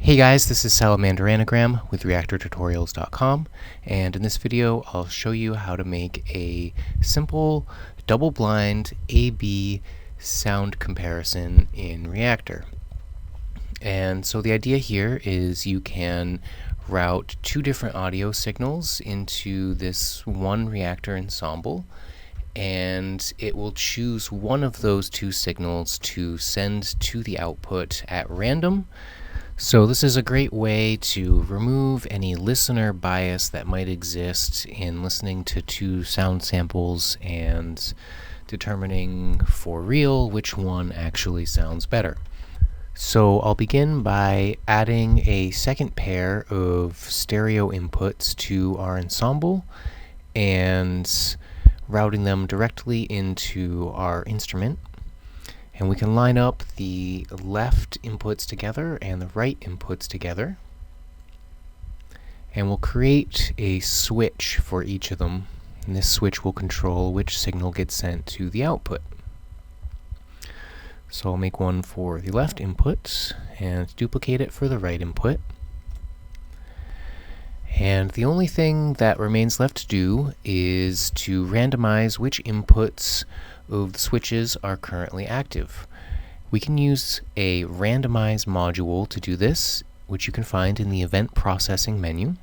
Hey guys, this is Salamander Anagram with reaktortutorials.com, and in this video I'll show you how to make a simple double-blind A/B sound comparison in Reaktor. And so the idea here is you can route two different audio signals into this one Reaktor ensemble, and it will choose one of those two signals to send to the output at random. So this is a great way to remove any listener bias that might exist in listening to two sound samples and determining for real which one actually sounds better. So I'll begin by adding a second pair of stereo inputs to our ensemble and routing them directly into our instrument. And we can line up the left inputs together and the right inputs together. And we'll create a switch for each of them. And this switch will control which signal gets sent to the output. So I'll make one for the left input and duplicate it for the right input. And the only thing that remains left to do is to randomize which inputs of the switches are currently active. We can use a randomize module to do this, which you can find in the event processing menu.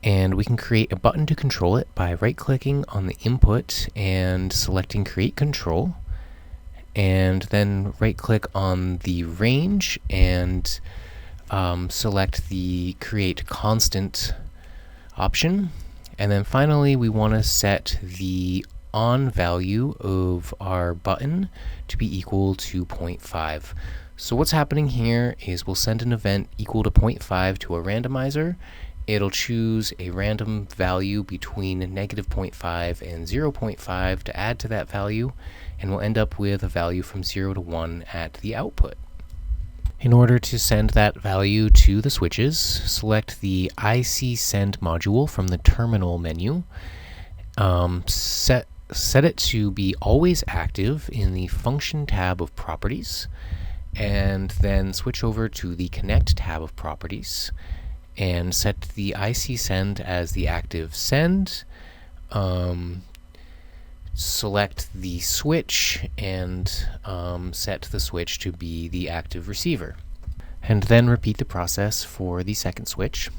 And we can create a button to control it by right-clicking on the input and selecting create control, and then right-click on the range and select the create constant option. And then finally we want to set the on value of our button to be equal to 0.5. So what's happening here is we'll send an event equal to 0.5 to a randomizer. It'll choose a random value between -0.5 and 0.5 to add to that value, and we'll end up with a value from 0 to 1 at the output. In order to send that value to the switches, select the IC send module from the terminal menu. Set it to be always active in the function tab of properties, and then switch over to the connect tab of properties and set the IC send as the active send. Select the switch and set the switch to be the active receiver. And then repeat the process for the second switch.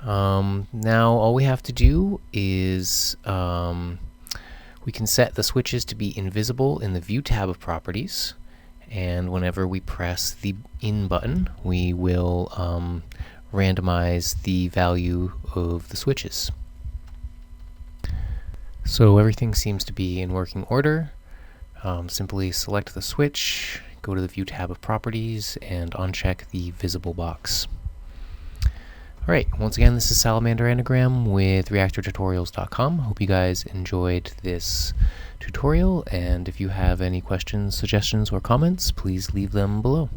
Now all we have to do is we can set the switches to be invisible in the view tab of properties, and whenever we press the in button we will randomize the value of the switches. So everything seems to be in working order. Simply select the switch, go to the View tab of Properties, and uncheck the visible box. Alright, once again, this is Salamander Anagram with reaktortutorials.com. Hope you guys enjoyed this tutorial, and if you have any questions, suggestions, or comments, please leave them below.